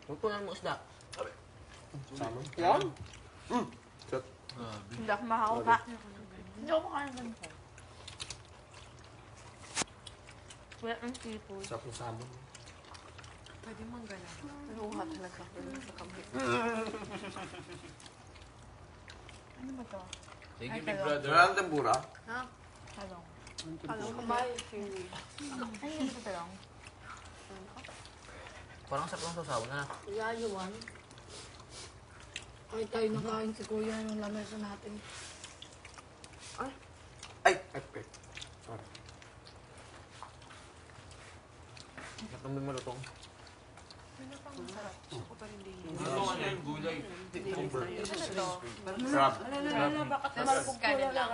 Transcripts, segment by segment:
Magpunan mo isda. Salmon? Yan? Shot. Hindi ako makakaupa. Hindi ako makain ganito. Wala ng seafood. Sarap ng salmon. Pwede mong gano'n. Luha talaga ako sa kamay. Ano ba to? Thank you, Ay, big talong. brother. Wala ang tempura? Ha? Talong. Alam ko ba yung chili? Ay, hindi ko talong. Parang sarap ng sasaw na. Yayuan. Kahit tayo nakain si Kuya yung lamesa natin. Ay! Okay. Sorry. Sarap ng malutong. Ako pa rin din. Ano ano yung gulay? Sarap. Bakit malpugpula lang?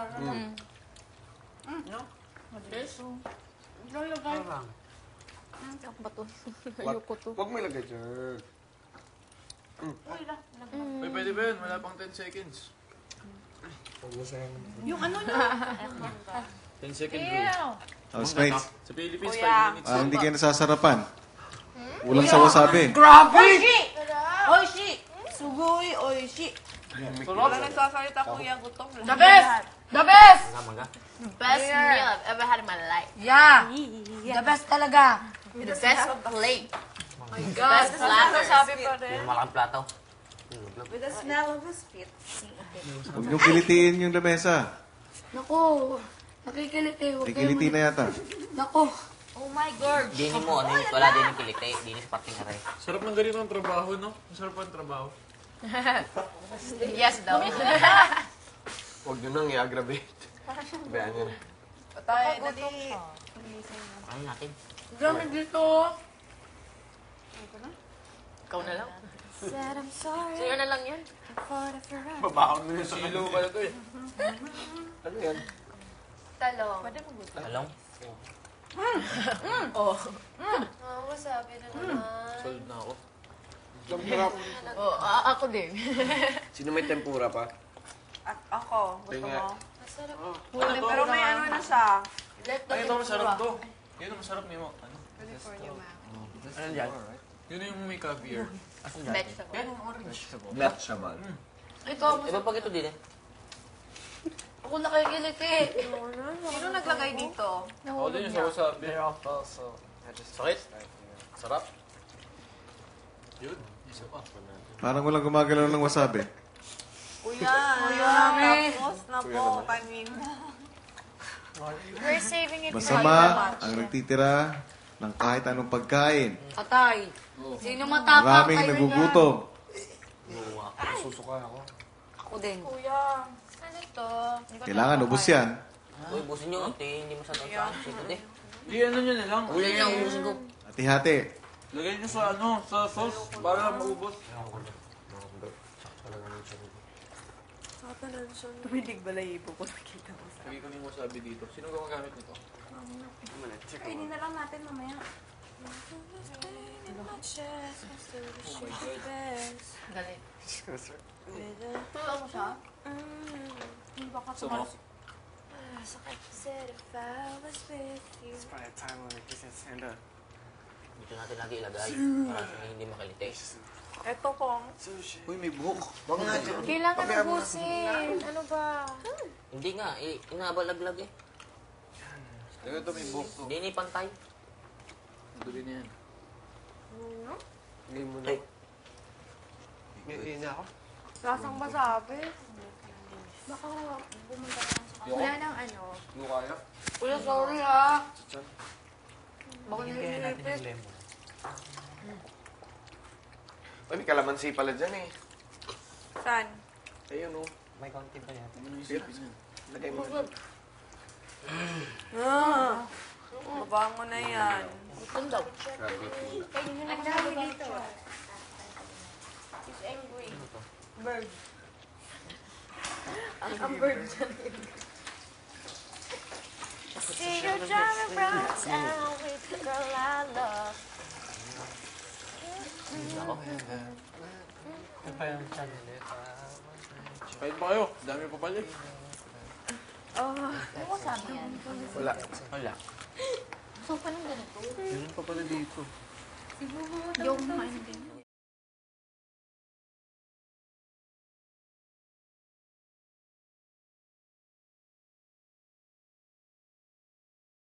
Parang. Ang bato. Huwag mo ilagay dyan. Uy, pwede ba yun? Wala pang 10 seconds. Huwag mo sayang. Yung ano niya? 10 second rule. Housemates, Sa Philippines, Kuya. 5 minutes. hindi kayo nasasarapan. Ulang sa wasabi. Grabe! Oishi! Sugoi oishi! Wala nagsasalita Kuya, gutom lang. The best! The best! Mangga. Best meal I've ever had in my life. Yeah! The best talaga! The best plate. My God! Best platter. Sabi pa rin. Yung malaking plato. With the smell of the spit. Huwag niyong kilitiin yung lamesa. Naku! Nakikiliti. May kiliti na yata. Naku! Oh my God. Dini mo, ano yun? Wala din yung kilite. Dini sa parting aray. Sarap ng ganito ang trabaho, no? Masarap ang trabaho. Yes, daw. Huwag nyo nang i-aggravate. Bayaan nyo na. Patay, dali. Ano natin? Dami dito. Ikaw na lang. Said I'm sorry Sa'yo na lang yan. for the forever. Babaon mo yun sa Silo pala to eh. Ano yan? Talong. Talong? Oh. Wasabi na naman. Sold na ako. Ang sarap. Oh, ako din. Sino may tempura pa? Ako. Gusto Tinga. mo? Ano to? Pero may ano na siya. Ay, ito masarap to. Yun ang masarap ni mo. Ano? Ano dyan? Yun yung may caviar. Asan dyan? Vegetable. Yan yung orange. Black shaman. Ikaw, Iba pag ito din eh. ako nakikiliti. Sino naglagay dito? Ako din yung sa wasabi. Sakit? Sarap? Yun. Isa pa. Parang walang gumagalaw ng wasabi. Kuya, tapos na po. Kanin. We're saving it Masama ang nagtitira ng kahit anong pagkain. Atay. Sino matapang Maraming kayo nagugutom. Susuka ako. Ako din. Kuya. Ano to? Kailangan ubos yan. Uy, busin nyo. Hindi masyadong saan. Sito din. Di ano nyo na lang. Ulan lang, ubusin ko. Hati-hati. Lagay nyo sa ano, sa sauce para maubos. Tumilig balayibo ko nakita mo sa. Lagay ko na yung wasabi dito. Sino gumagamit nito? Kainin na lang natin mamaya. Galit. Tulong mo siya? Hindi ba ka Sama. It's probably a time when he says stand up. Dito natin lagi ilagay. Para sa hindi makalite. Eto pong. Uy, may buhok. Huwag nga dyan. Kailangan ubusin. Ano ba? Hindi nga, inabalaglag eh. Lagay ito may buhok to. Hindi ni pantay. Duli na yan. Hindi mo na. Ay. Hindi na ako. Lasang masabi. Baka pumunta lang sa Wala nang ano. Yung kaya? Kuya, sorry ha. Baka Kaya natin nililipit. yung lemon. Uy, may kalamansi pala dyan eh. Saan? Ayun oh. May konti pa yan. Lagay mo na. Mabango na yan. Gutom daw. Grabe. Ang dami dito. He's angry. Bird. Ang bird dyan. See you driving round town with the girl I love. Ako. Kahit ba kayo? Dami pa pala eh. Ano ko sabi yan? Wala. Wala. So, paano ganito? Meron pa pala dito. Yung kumain din.